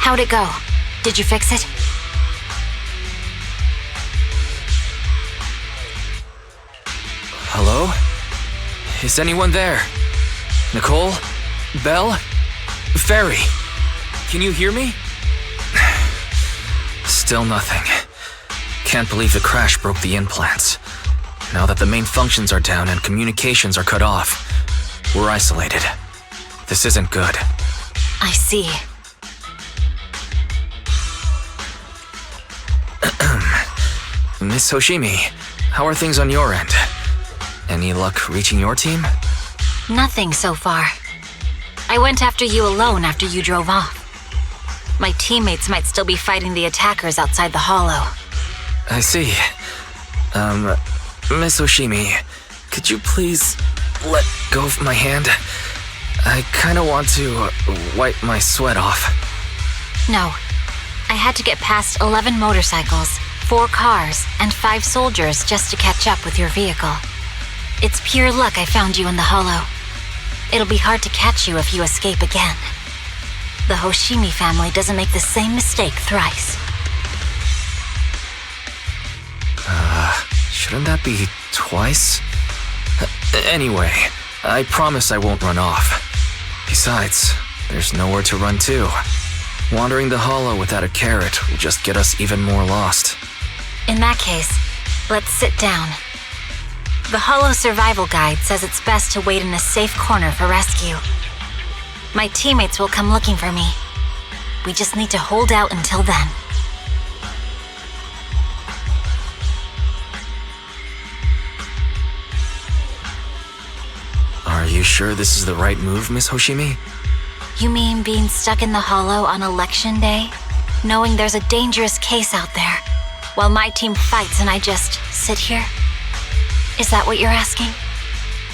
How'd it go? Did you fix it? Hello? Is anyone there? Nicole? Belle? Ferry? Can you hear me? Still nothing. Can't believe the crash broke the implants. Now that the main functions are down and communications are cut off, we're isolated. This isn't good. I see. Miss Hoshimi, how are things on your end? Any luck reaching your team? Nothing so far. I went after you alone after you drove off. My teammates might still be fighting the attackers outside the hollow. I see. Miss Hoshimi, could you please let go of my hand? I kinda want to wipe my sweat off. No. I had to get past 11 motorcycles, 4 cars, and 5 soldiers just to catch up with your vehicle. It's pure luck I found you in the hollow. It'll be hard to catch you if you escape again. The Hoshimi family doesn't make the same mistake thrice. Shouldn't that be twice? Anyway, I promise I won't run off. Besides, there's nowhere to run to. Wandering the hollow without a carrot will just get us even more lost. In that case, let's sit down. The Hollow Survival Guide says it's best to wait in a safe corner for rescue. My teammates will come looking for me. We just need to hold out until then. Are you sure this is the right move, Miss Hoshimi? You mean being stuck in the hollow on election day? Knowing there's a dangerous case out there, while my team fights and I just sit here? Is that what you're asking?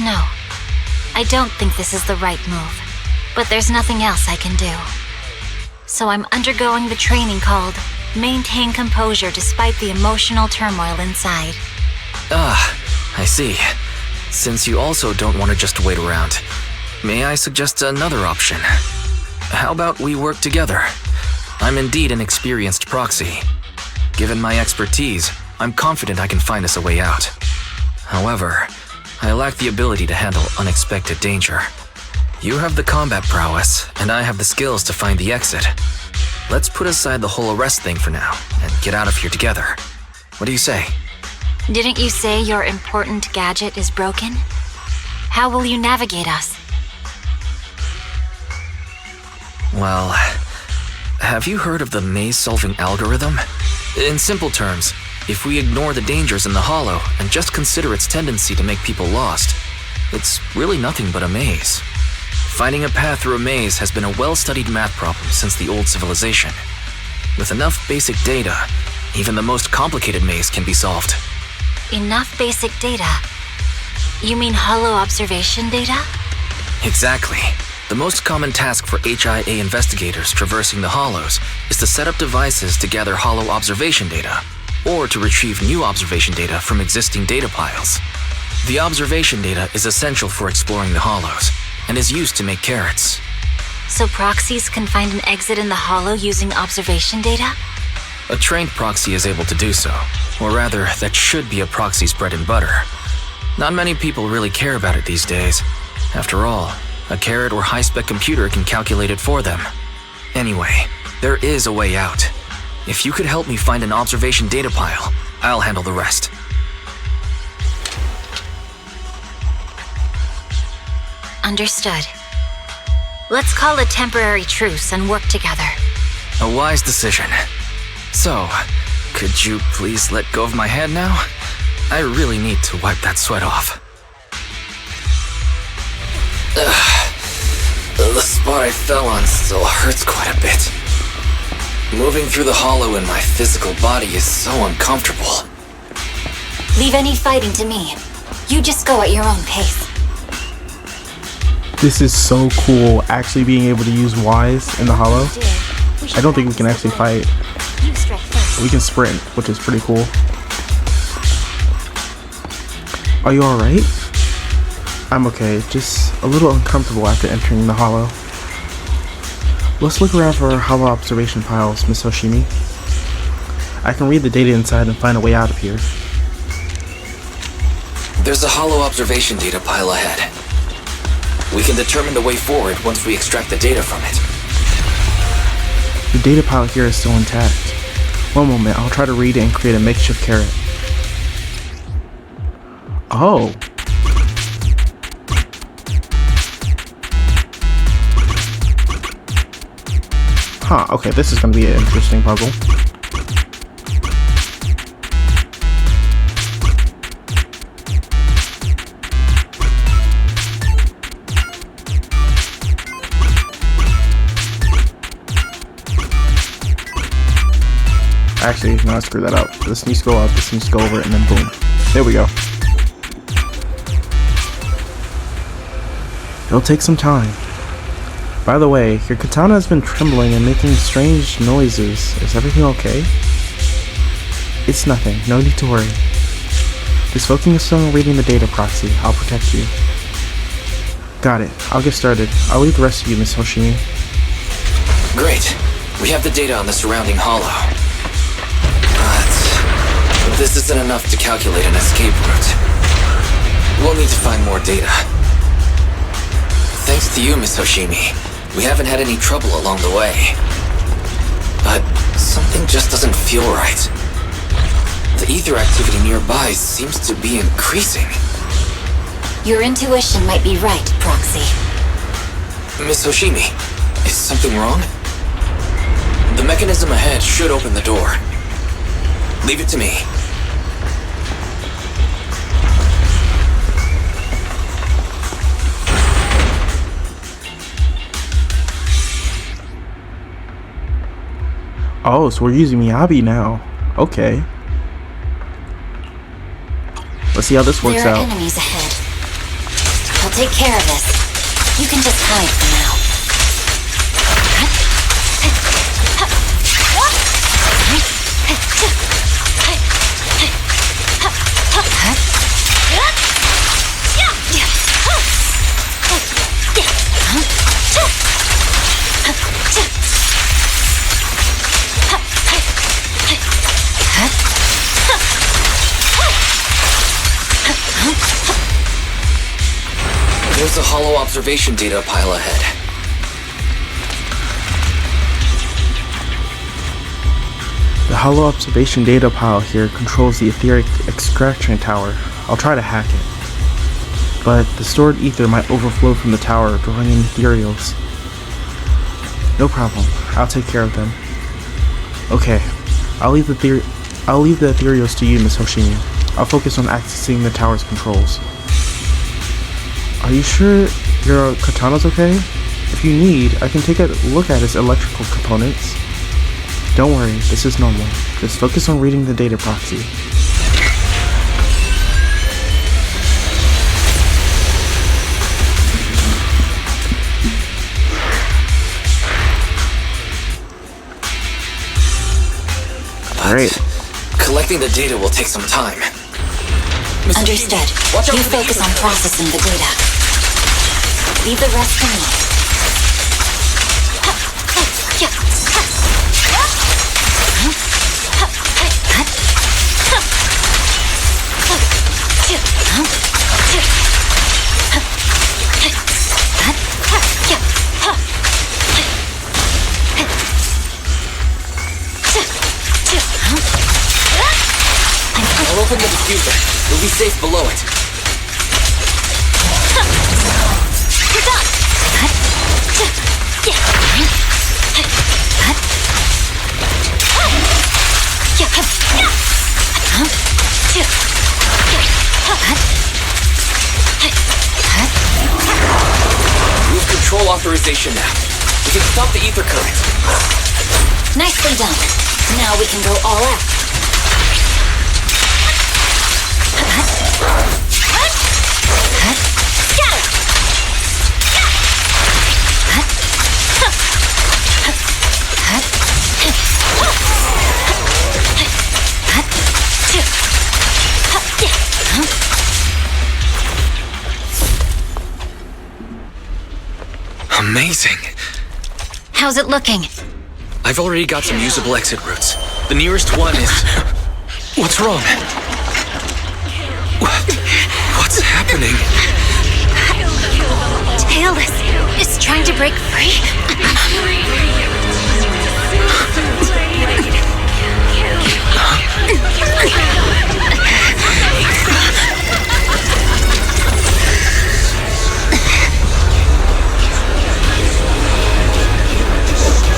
No. I don't think this is the right move, but there's nothing else I can do. So I'm undergoing the training called Maintain Composure Despite the Emotional Turmoil Inside. I see. Since you also don't want to just wait around, may I suggest another option? How about we work together? I'm indeed an experienced proxy. Given my expertise, I'm confident I can find us a way out. However, I lack the ability to handle unexpected danger. You have the combat prowess, and I have the skills to find the exit. Let's put aside the whole arrest thing for now, and get out of here together. What do you say? Didn't you say your important gadget is broken? How will you navigate us? Well, have you heard of the maze-solving algorithm? In simple terms, if we ignore the dangers in the hollow and just consider its tendency to make people lost, it's really nothing but a maze. Finding a path through a maze has been a well-studied math problem since the old civilization. With enough basic data, even the most complicated maze can be solved. Enough basic data? You mean hollow observation data? Exactly. The most common task for HIA investigators traversing the hollows is to set up devices to gather hollow observation data, or to retrieve new observation data from existing data piles. The observation data is essential for exploring the hollows, and is used to make carrots. So proxies can find an exit in the hollow using observation data? A trained proxy is able to do so, or rather, that should be a proxy's bread and butter. Not many people really care about it these days. After all, a carrot or high-spec computer can calculate it for them. Anyway, there is a way out. If you could help me find an observation data pile, I'll handle the rest. Understood. Let's call a temporary truce and work together. A wise decision. So, could you please let go of my hand now? I really need to wipe that sweat off. The spot I fell on still hurts quite a bit. Moving through the hollow in my physical body is so uncomfortable. Leave any fighting to me. You just go at your own pace. This is so cool, actually being able to use Wise in the hollow. I don't think we can actually fight. We can sprint, which is pretty cool. Are you alright? I'm okay, just a little uncomfortable after entering the hollow. Let's look around for hollow observation piles, Miss Hoshimi. I can read the data inside and find a way out of here. There's a hollow observation data pile ahead. We can determine the way forward once we extract the data from it. The data pile here is still intact. One moment, I'll try to read it and create a makeshift carrot. Oh. Huh, okay, this is gonna be an interesting puzzle. Actually, no, I screwed that up. This needs to go up, this needs to go over, and then boom. There we go. It'll take some time. By the way, your katana has been trembling and making strange noises. Is everything okay? It's nothing. No need to worry. Just focus on reading the data proxy. I'll protect you. Got it. I'll get started. I'll leave the rest of you, Miss Hoshimi. Great. We have the data on the surrounding hollow. But this isn't enough to calculate an escape route. We'll need to find more data. Thanks to you, Miss Hoshimi, we haven't had any trouble along the way. But something just doesn't feel right. The ether activity nearby seems to be increasing. Your intuition might be right, Proxy. Miss Hoshimi, is something wrong? The mechanism ahead should open the door. Leave it to me. Oh, so we're using Miyabi now. Okay. Let's see how this works There are out. enemies ahead. I'll take care of this. You can just hide for now. There's a hollow observation data pile ahead. The hollow observation data pile here controls the etheric extraction tower. I'll try to hack it. But the stored ether might overflow from the tower, drawing in ethereals. No problem. I'll take care of them. Okay. I'll leave the ethereals to you, Miss Hoshimi. I'll focus on accessing the tower's controls. Are you sure your katana's okay? If you need, I can take a look at its electrical components. Don't worry, this is normal. Just focus on reading the data proxy. Great. Collecting the data will take some time. Miss Understood. Hoshimi, watch out You for the focus on ether. processing the data. Leave the rest to me. I'll open the diffuser. You'll be safe below it. You're done. We have control authorization now. We can stop the ether current. Nicely done. Now we can go all out. Amazing. How's it looking? I've already got some usable exit routes. The nearest one is... What's wrong? What's happening? Tailless is trying to break free.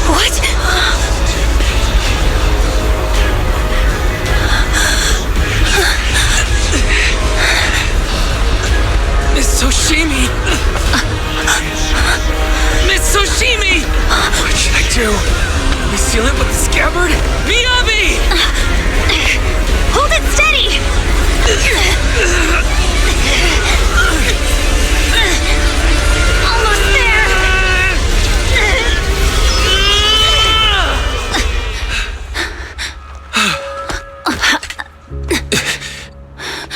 What? Miss Soshimi! Miss Soshimi! What should I do? We seal it with the scabbard? Miyabi! Hold it steady! Almost there!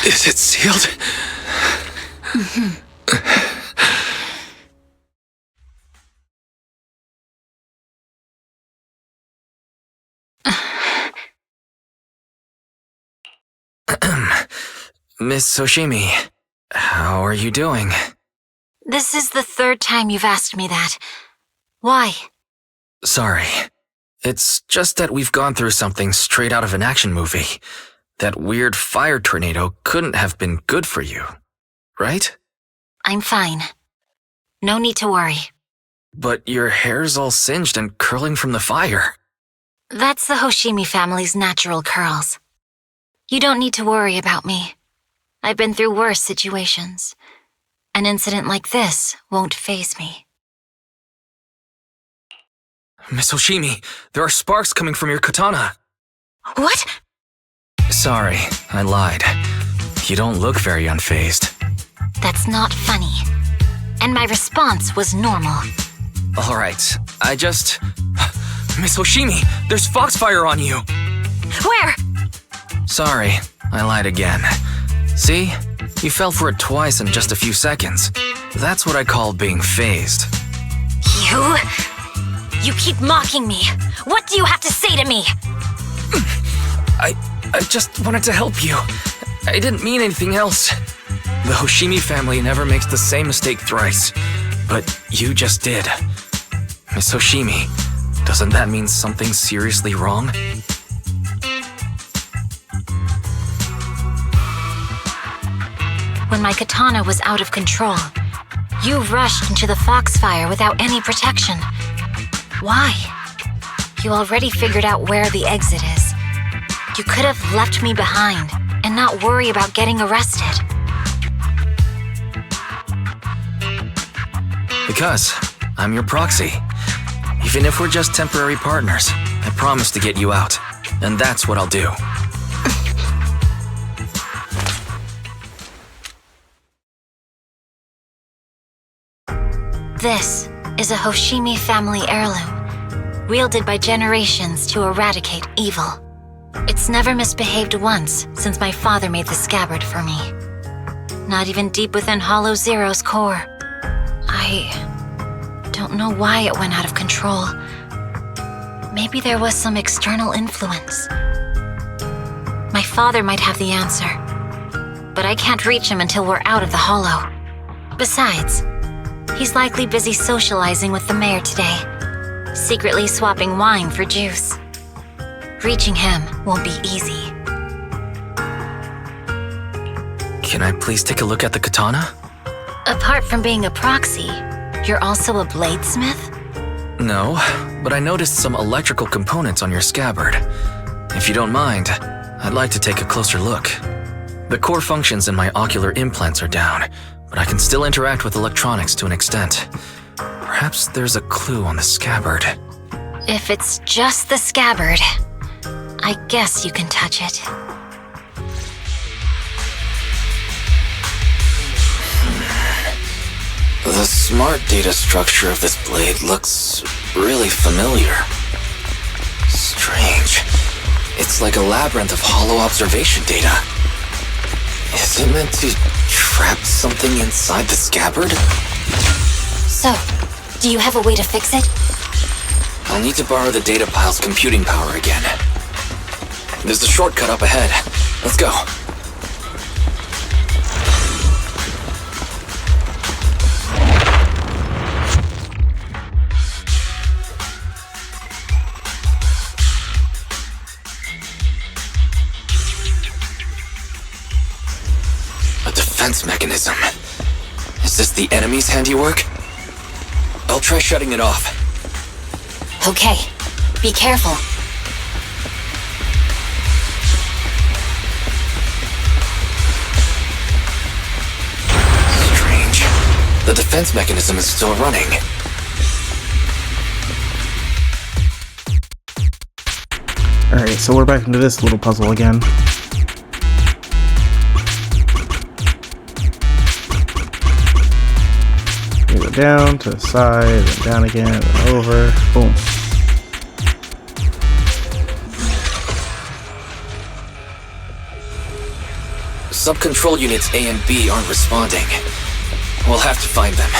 Is it sealed? Miss Soshimi, how are you doing? This is the third time you've asked me that. Why? Sorry. It's just that we've gone through something straight out of an action movie. That weird fire tornado couldn't have been good for you, right? I'm fine. No need to worry. But your hair's all singed and curling from the fire. That's the Hoshimi family's natural curls. You don't need to worry about me. I've been through worse situations. An incident like this won't faze me. Miss Hoshimi, there are sparks coming from your katana. What? Sorry, I lied. You don't look very unfazed. That's not funny. And my response was normal. Alright, Miss Hoshimi, there's foxfire on you! Where? Sorry, I lied again. See? You fell for it twice in just a few seconds. That's what I call being phased. You keep mocking me. What do you have to say to me? I just wanted to help you. I didn't mean anything else. The Hoshimi family never makes the same mistake thrice. But you just did. Miss Hoshimi, doesn't that mean something seriously wrong? When my katana was out of control, you rushed into the foxfire without any protection. Why? You already figured out where the exit is. You could have left me behind and not worry about getting arrested. Because I'm your proxy. Even if we're just temporary partners, I promise to get you out. And that's what I'll do. This is a Hoshimi family heirloom, wielded by generations to eradicate evil. It's never misbehaved once since my father made the scabbard for me. Not even deep within Hollow Zero's core. I don't know why it went out of control. Maybe there was some external influence. My father might have the answer, but I can't reach him until we're out of the Hollow. Besides, he's likely busy socializing with the mayor today, secretly swapping wine for juice. Reaching him won't be easy. Can I please take a look at the katana? Apart from being a proxy, you're also a bladesmith? No, but I noticed some electrical components on your scabbard. If you don't mind, I'd like to take a closer look. The core functions in my ocular implants are down, but I can still interact with electronics to an extent. Perhaps there's a clue on the scabbard. If it's just the scabbard, I guess you can touch it. The smart data structure of this blade looks really familiar. Strange. It's like a labyrinth of hollow observation data. Is it meant to trap something inside the scabbard? So, do you have a way to fix it? I'll need to borrow the data pile's computing power again. There's a shortcut up ahead. Let's go. A defense mechanism. Is this the enemy's handiwork? I'll try shutting it off. Okay, be careful. Strange. The defense mechanism is still running. Alright, so we're back into this little puzzle again. We go down to the side, and down again, and over. Boom. Sub-control units A and B aren't responding. We'll have to find them.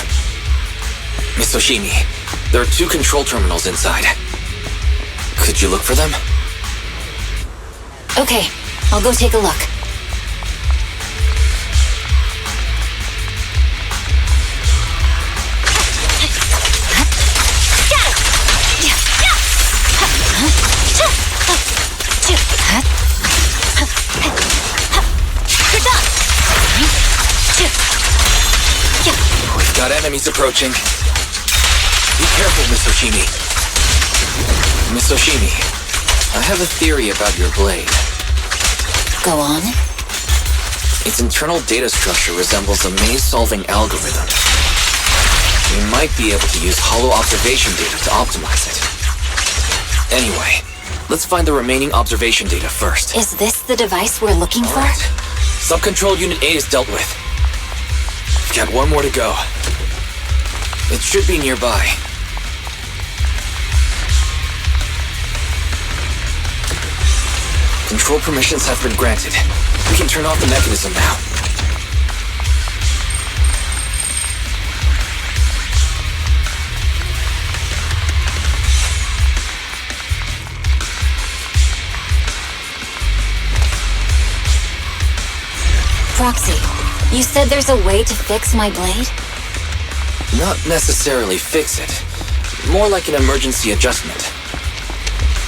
Miss Oshimi, there are 2 control terminals inside. Could you look for them? Okay, I'll go take a look. We've got enemies approaching. Be careful, Miss Oshimi. Miss Oshimi, I have a theory about your blade. Go on. Its internal data structure resembles a maze-solving algorithm. We might be able to use hollow observation data to optimize it. Anyway, let's find the remaining observation data first. Is this the device we're looking for? Alright. Sub-control unit A is dealt with. We've got 1 more to go. It should be nearby. Control permissions have been granted. We can turn off the mechanism now. Proxy, you said there's a way to fix my blade? Not necessarily fix it. More like an emergency adjustment.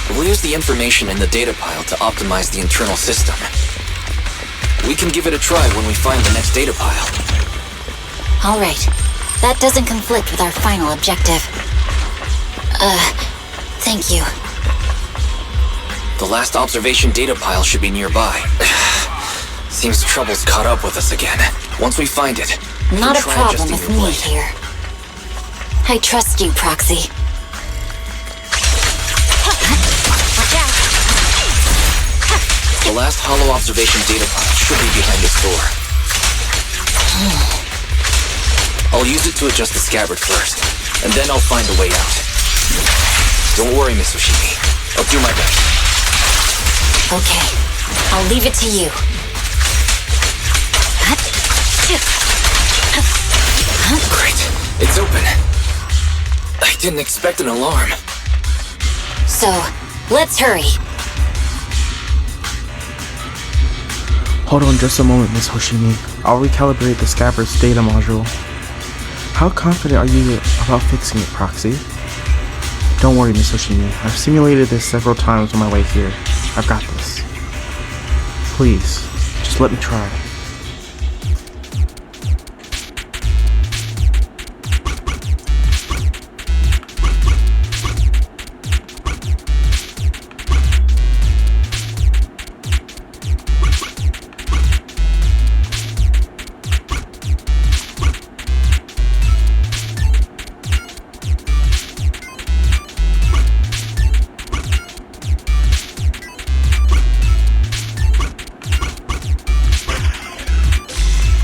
We'll use the information in the data pile to optimize the internal system. We can give it a try when we find the next data pile. All right. That doesn't conflict with our final objective. Thank you. The last observation data pile should be nearby. Seems trouble's caught up with us again. Once we find it, we Not can a try problem adjusting with your me blade. here. I trust you, Proxy. Watch out! The last hollow observation data pile should be behind this door. I'll use it to adjust the scabbard first, and then I'll find a way out. Don't worry, Miss Oshimi. I'll do my best. Okay, I'll leave it to you. Great. It's open. I didn't expect an alarm. So, let's hurry. Hold on just a moment, Miss Hoshimi. I'll recalibrate the scabbard's data module. How confident are you about fixing it, Proxy? Don't worry, Miss Hoshimi. I've simulated this several times on my way here. I've got this. Please, just let me try.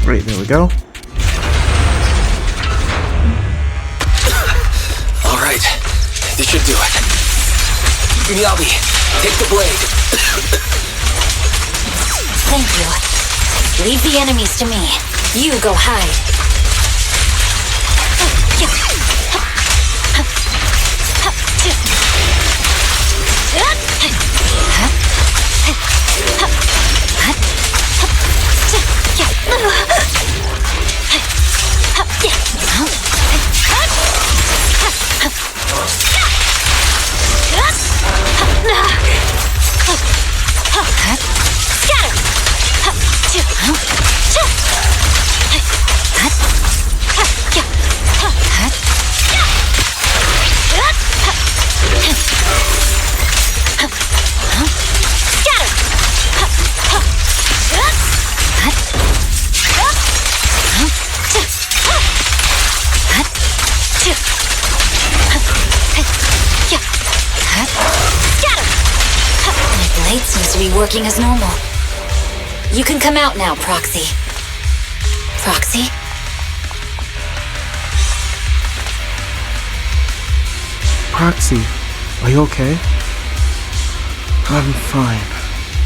Great, there we go. Alright, this should do it. Miyabi, take the blade. Thank you. Leave the enemies to me. You go hide. Blade seems to be working as normal. You can come out now, Proxy. Proxy? Proxy, are you okay? I'm fine.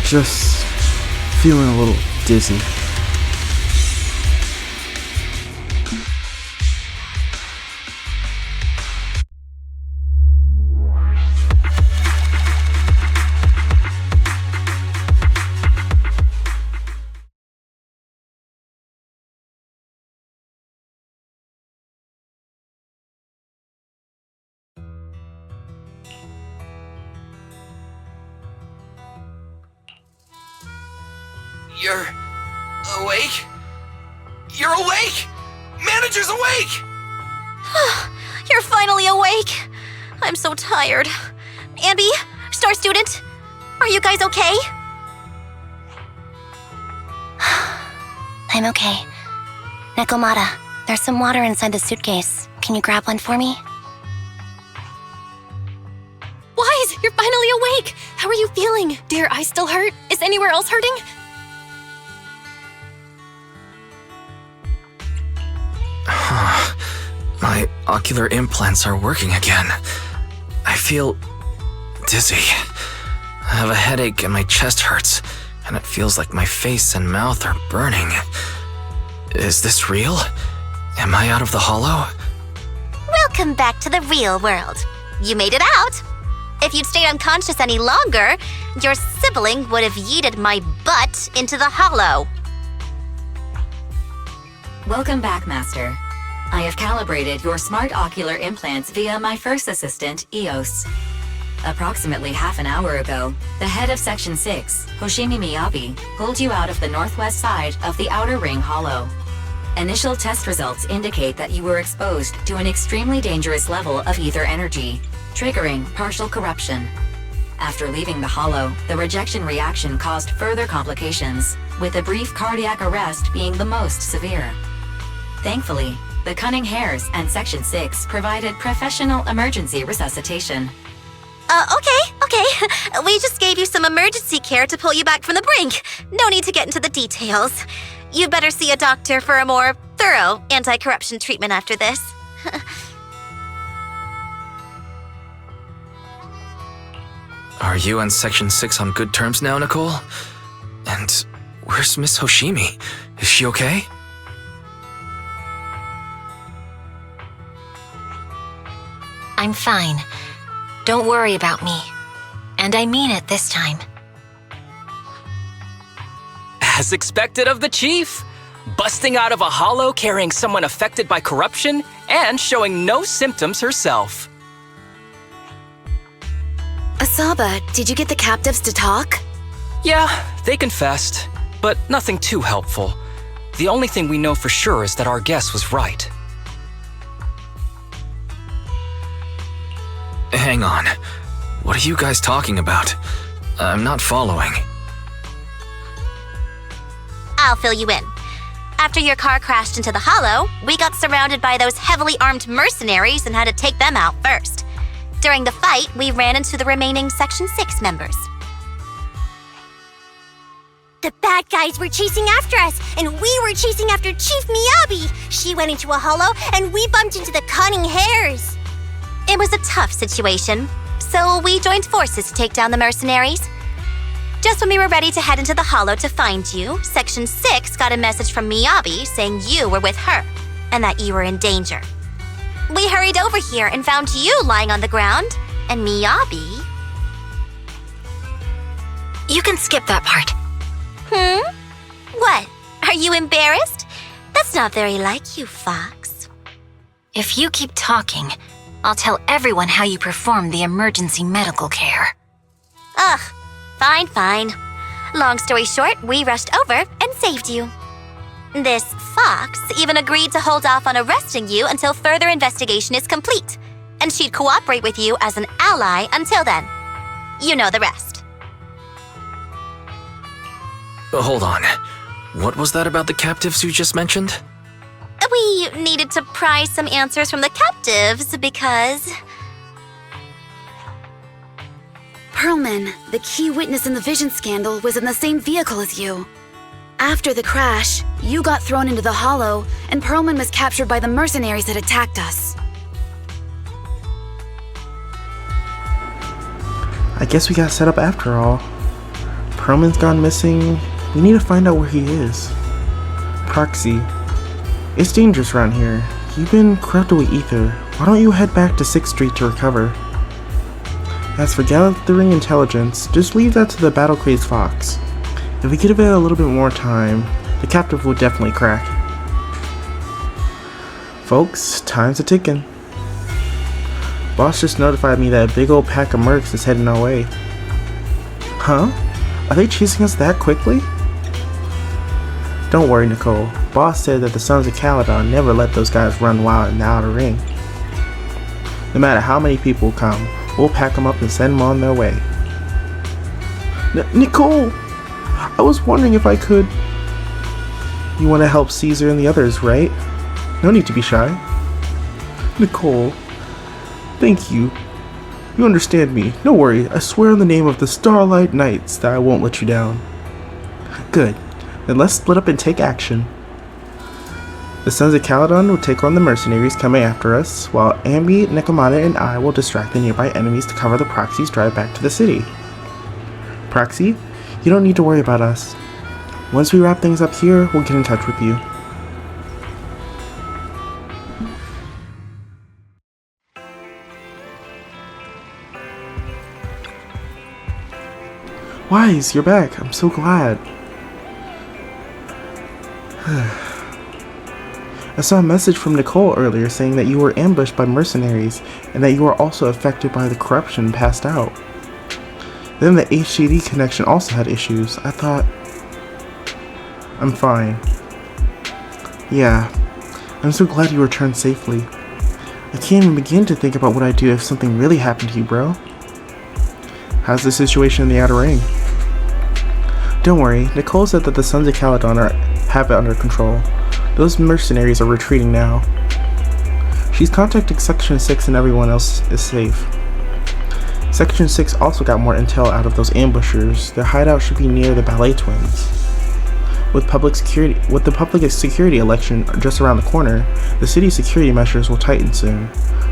Just feeling a little dizzy. You're awake? You're awake! Manager's awake! You're finally awake! I'm so tired. Ambi, Star Student, are you guys okay? I'm okay. Nekomata, there's some water inside the suitcase. Can you grab one for me? Wise, you're finally awake! How are you feeling? Do your eyes still hurt? Is anywhere else hurting? My ocular implants are working again. I feel dizzy. I have a headache and my chest hurts, and it feels like my face and mouth are burning. Is this real? Am I out of the hollow? Welcome back to the real world. You made it out. If you'd stayed unconscious any longer, your sibling would have yeeted my butt into the hollow. Welcome back, Master. I have calibrated your smart ocular implants via my first assistant, EOS. Approximately half an hour ago, the head of Section 6, Hoshimi Miyabi, pulled you out of the northwest side of the Outer Ring Hollow. Initial test results indicate that you were exposed to an extremely dangerous level of ether energy, triggering partial corruption. After leaving the hollow, the rejection reaction caused further complications, with a brief cardiac arrest being the most severe. Thankfully, the Cunning Hares and Section 6 provided professional emergency resuscitation. Okay. We just gave you some emergency care to pull you back from the brink. No need to get into the details. You better see a doctor for a more thorough anti-corruption treatment after this. Are you and Section 6 on good terms now, Nicole? And where's Miss Hoshimi? Is she okay? I'm fine. Don't worry about me. And I mean it this time. As expected of the chief, busting out of a hollow carrying someone affected by corruption and showing no symptoms herself. Asaba, did you get the captives to talk? Yeah, they confessed, but nothing too helpful. The only thing we know for sure is that our guess was right. Hang on. What are you guys talking about? I'm not following. I'll fill you in. After your car crashed into the hollow, we got surrounded by those heavily armed mercenaries and had to take them out first. During the fight, we ran into the remaining Section 6 members. The bad guys were chasing after us, and we were chasing after Chief Miyabi. She went into a hollow, and we bumped into the Cunning Hares. It was a tough situation, so we joined forces to take down the mercenaries. Just when we were ready to head into the hollow to find you, Section 6 got a message from Miyabi saying you were with her, and that you were in danger. We hurried over here and found you lying on the ground, and Miyabi... You can skip that part. What? Are you embarrassed? That's not very like you, Fox. If you keep talking, I'll tell everyone how you performed the emergency medical care. Ugh, fine. Long story short, we rushed over and saved you. This fox even agreed to hold off on arresting you until further investigation is complete, and she'd cooperate with you as an ally until then. You know the rest. Hold on. What was that about the captives you just mentioned? We needed to pry some answers from the captives because... Perlman, the key witness in the Vision scandal, was in the same vehicle as you. After the crash, you got thrown into the Hollow, and Perlman was captured by the mercenaries that attacked us. I guess we got set up after all. Perlman's gone missing. We need to find out where he is. Proxy. It's dangerous around here. You've been corrupted with ether. Why don't you head back to 6th Street to recover? As for gathering intelligence, just leave that to the battle-crazed fox. If we give it a little bit more time, the captive will definitely crack. Folks, time's a ticking. Boss just notified me that a big old pack of mercs is heading our way. Huh? Are they chasing us that quickly? Don't worry, Nicole. Boss said that the Sons of Caledon never let those guys run wild in the outer ring. No matter how many people come, we'll pack them up and send them on their way. Nicole! I was wondering if I could... You want to help Caesar and the others, right? No need to be shy. Nicole, thank you. You understand me. No worry, I swear on the name of the Starlight Knights that I won't let you down. Good. Then let's split up and take action. The Sons of Caledon will take on the mercenaries coming after us, while Ambi, Nekomata, and I will distract the nearby enemies to cover the Proxy's drive back to the city. Proxy, you don't need to worry about us. Once we wrap things up here, we'll get in touch with you. Wise, you're back. I'm so glad. I saw a message from Nicole earlier saying that you were ambushed by mercenaries and that you were also affected by the corruption and passed out. Then the HDD connection also had issues. I thought... I'm fine. Yeah, I'm so glad you returned safely. I can't even begin to think about what I'd do if something really happened to you, bro. How's the situation in the Outer Ring? Don't worry, Nicole said that the Sons of Caledon have it under control. Those mercenaries are retreating now. She's contacting Section 6 and everyone else is safe. Section 6 also got more intel out of those ambushers. Their hideout should be near the Ballet Twins. With the public security election just around the corner, the city's security measures will tighten soon.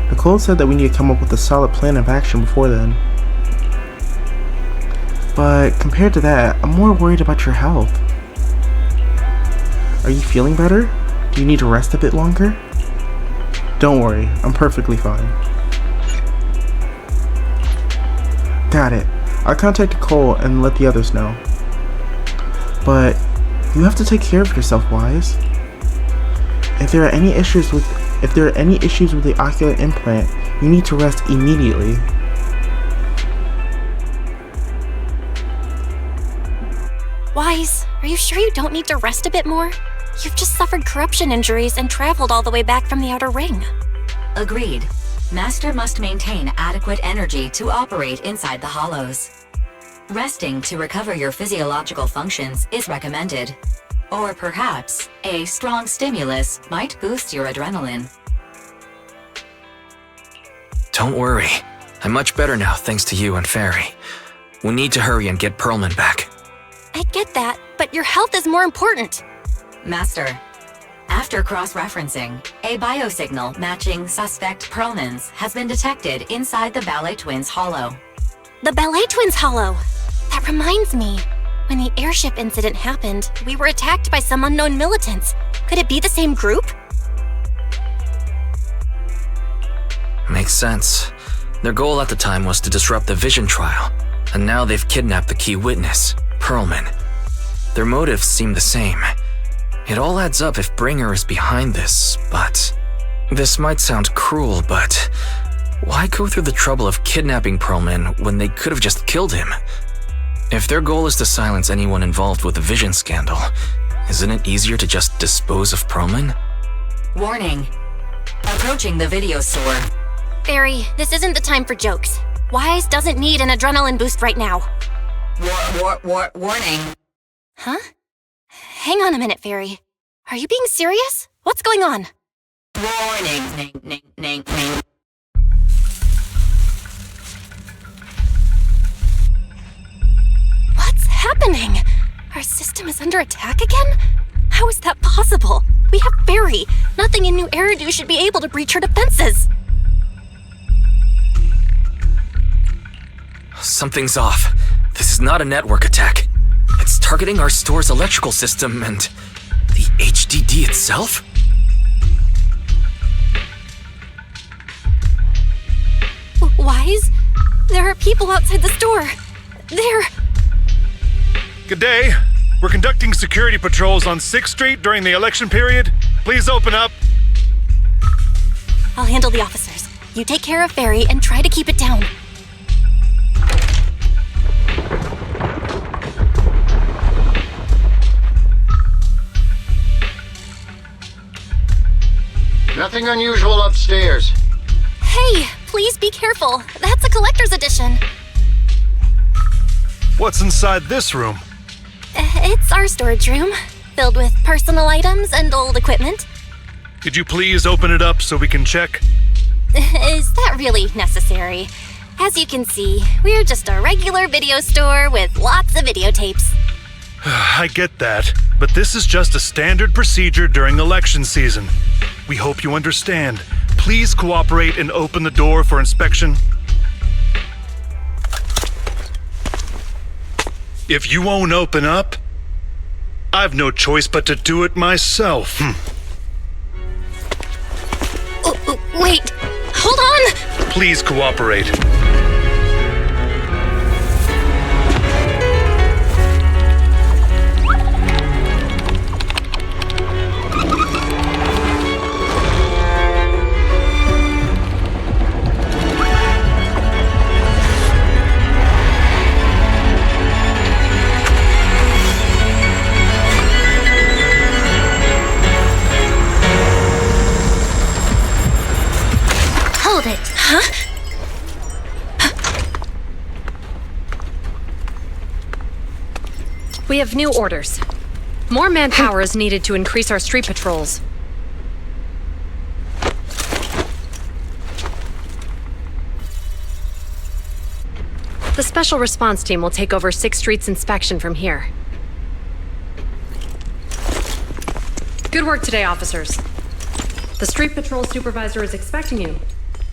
Nicole said that we need to come up with a solid plan of action before then. But compared to that, I'm more worried about your health. Are you feeling better? Do you need to rest a bit longer? Don't worry, I'm perfectly fine. Got it. I'll contact Nicole and let the others know. But you have to take care of yourself, Wise. If there are any issues with the ocular implant, you need to rest immediately. Wise, are you sure you don't need to rest a bit more? You've just suffered corruption injuries and traveled all the way back from the Outer Ring. Agreed. Master must maintain adequate energy to operate inside the hollows. Resting to recover your physiological functions is recommended. Or perhaps, a strong stimulus might boost your adrenaline. Don't worry. I'm much better now thanks to you and Fairy. We need to hurry and get Perlman back. I get that, but your health is more important. Master, after cross-referencing, a biosignal matching suspect Perlman's has been detected inside the Ballet Twins Hollow. The Ballet Twins Hollow! That reminds me. When the airship incident happened, we were attacked by some unknown militants. Could it be the same group? Makes sense. Their goal at the time was to disrupt the Vision trial, and now they've kidnapped the key witness, Perlman. Their motives seem the same. It all adds up if Bringer is behind this, but... This might sound cruel, but... Why go through the trouble of kidnapping Perlman when they could have just killed him? If their goal is to silence anyone involved with the vision scandal, isn't it easier to just dispose of Perlman? Warning. Approaching the video store. Fairy, this isn't the time for jokes. Wise doesn't need an adrenaline boost right now. Warning. Huh? Hang on a minute, Fairy. Are you being serious? What's going on? Warning. Ning. What's happening? Our system is under attack again? How is that possible? We have Fairy. Nothing in New Eridu should be able to breach her defenses. Something's off. This is not a network attack. It's targeting our store's electrical system and the HDD itself? Wise? There are people outside the store. They're... Good day. We're conducting security patrols on 6th Street during the election period. Please open up. I'll handle the officers. You take care of Fairy and try to keep it down. Nothing unusual upstairs. Hey, please be careful. That's a collector's edition. What's inside this room? It's our storage room, filled with personal items and old equipment. Could you please open it up so we can check? Is that really necessary? As you can see, we're just a regular video store with lots of videotapes. I get that, but this is just a standard procedure during election season. We hope you understand. Please cooperate and open the door for inspection. If you won't open up, I've no choice but to do it myself. Wait, hold on! Please cooperate. Hold it. Huh? We have new orders. More manpower is needed to increase our street patrols. The Special Response Team will take over 6th Street's inspection from here. Good work today, officers. The Street Patrol Supervisor is expecting you.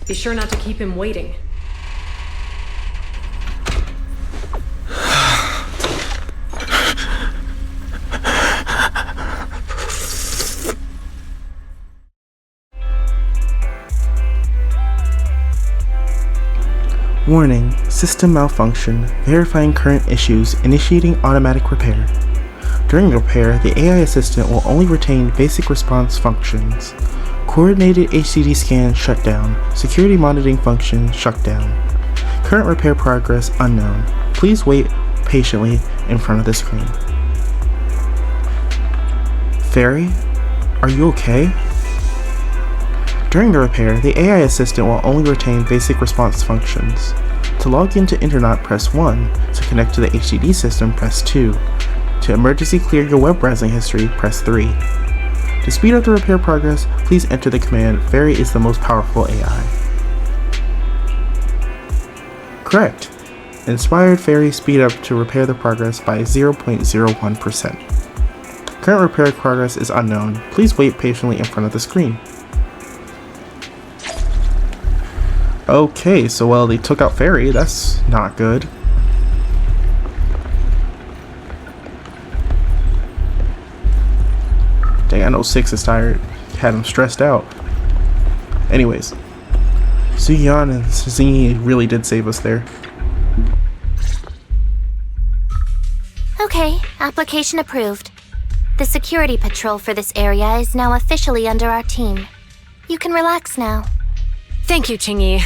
Be sure not to keep him waiting. Warning, system malfunction, verifying current issues, initiating automatic repair. During repair, the AI assistant will only retain basic response functions. Coordinated HDD scan shut down. Security monitoring function shut down. Current repair progress unknown. Please wait patiently in front of the screen. Fairy, are you okay? During the repair, the AI assistant will only retain basic response functions. To log into internet, press 1. To connect to the HDD system, press 2. To emergency clear your web browsing history, press 3. To speed up the repair progress, please enter the command Fairy is the most powerful AI. Correct. Inspired Fairy speed up to repair the progress by 0.01%. Current repair progress is unknown. Please wait patiently in front of the screen. Okay, so well, they took out Fairy. That's not good. Dang, I know 6 is tired. Had him stressed out. Anyways, Suyan and Zingy really did save us there. Okay, application approved. The security patrol for this area is now officially under our team. You can relax now. Thank you, Qingyi.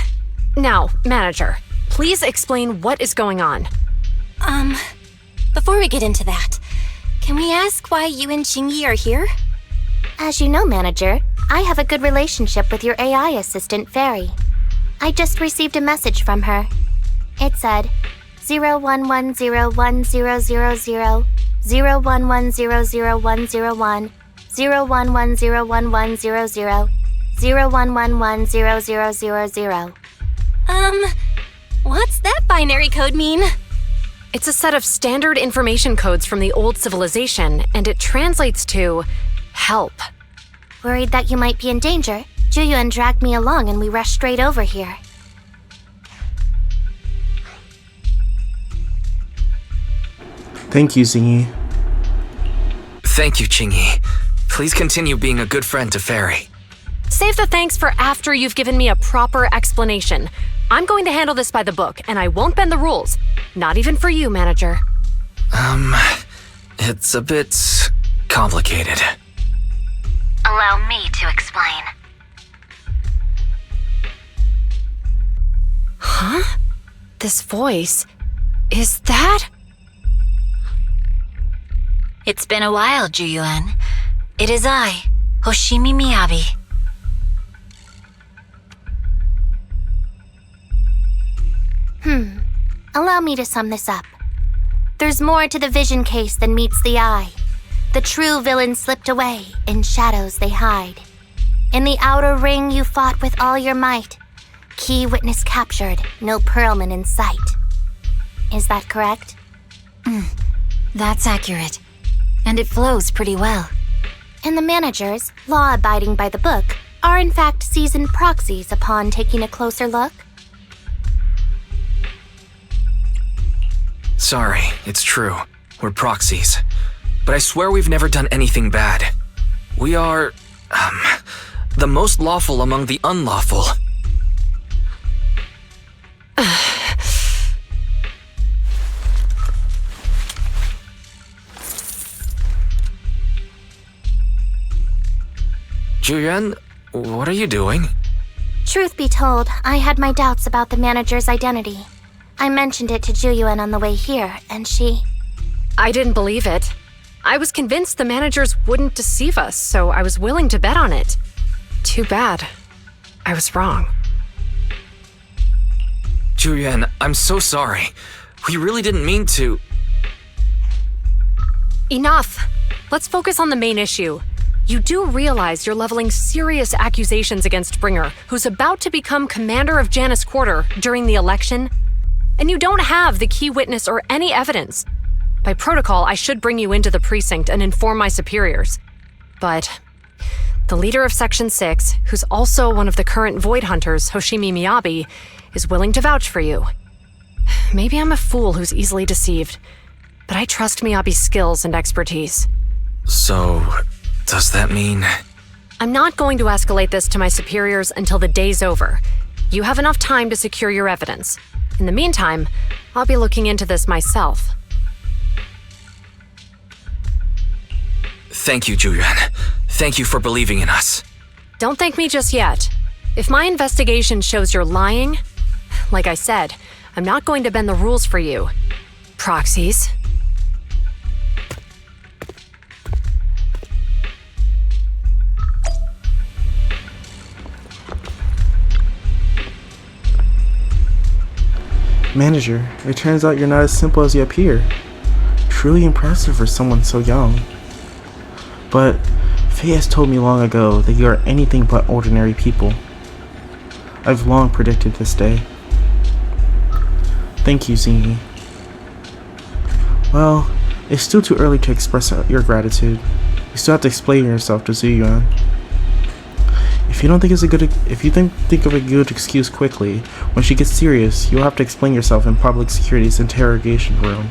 Now, manager, please explain what is going on. before we get into that, can we ask why you and Jingyi are here? As you know, Manager, I have a good relationship with your AI assistant, Fairy. I just received a message from her. It said 01101000, 01100101, 01101100, 01110000. What's that binary code mean? It's a set of standard information codes from the old civilization, and it translates to help. Worried that you might be in danger, Juyuan dragged me along and we rushed straight over here. Thank you, Zingy. Thank you, Chingy. Please continue being a good friend to Fairy. Save the thanks for after you've given me a proper explanation. I'm going to handle this by the book, and I won't bend the rules. Not even for you, Manager. It's a bit complicated. Allow me to explain. Huh? This voice. Is that? It's been a while, Juyuan. It is I, Hoshimi Miyabi. Allow me to sum this up. There's more to the vision case than meets the eye. The true villain slipped away, in shadows they hide. In the outer ring you fought with all your might. Key witness captured, no Perlman in sight. Is that correct? That's accurate. And it flows pretty well. And the managers, law-abiding by the book, are in fact seasoned proxies upon taking a closer look? Sorry, it's true. We're proxies. But I swear we've never done anything bad. We are, the most lawful among the unlawful. Juyuan, what are you doing? Truth be told, I had my doubts about the manager's identity. I mentioned it to Juyuan on the way here, and she... I didn't believe it. I was convinced the managers wouldn't deceive us, so I was willing to bet on it. Too bad. I was wrong. Juyuan, I'm so sorry. We really didn't mean to... Enough! Let's focus on the main issue. You do realize you're leveling serious accusations against Bringer, who's about to become commander of Janus Quarter during the election? And you don't have the key witness or any evidence. By protocol, I should bring you into the precinct and inform my superiors. But the leader of Section 6, who's also one of the current Void Hunters, Hoshimi Miyabi, is willing to vouch for you. Maybe I'm a fool who's easily deceived, but I trust Miyabi's skills and expertise. So, does that mean... I'm not going to escalate this to my superiors until the day's over. You have enough time to secure your evidence. In the meantime, I'll be looking into this myself. Thank you, Juyuan. Thank you for believing in us. Don't thank me just yet. If my investigation shows you're lying, like I said, I'm not going to bend the rules for you. Proxies. Manager, it turns out you're not as simple as you appear. Truly impressive for someone so young. But Faye has told me long ago that you are anything but ordinary people. I've long predicted this day. Thank you, Zingy. Well, it's still too early to express your gratitude. You still have to explain yourself to Zuyuan. If you think of a good excuse quickly, when she gets serious, you'll have to explain yourself in public security's interrogation room.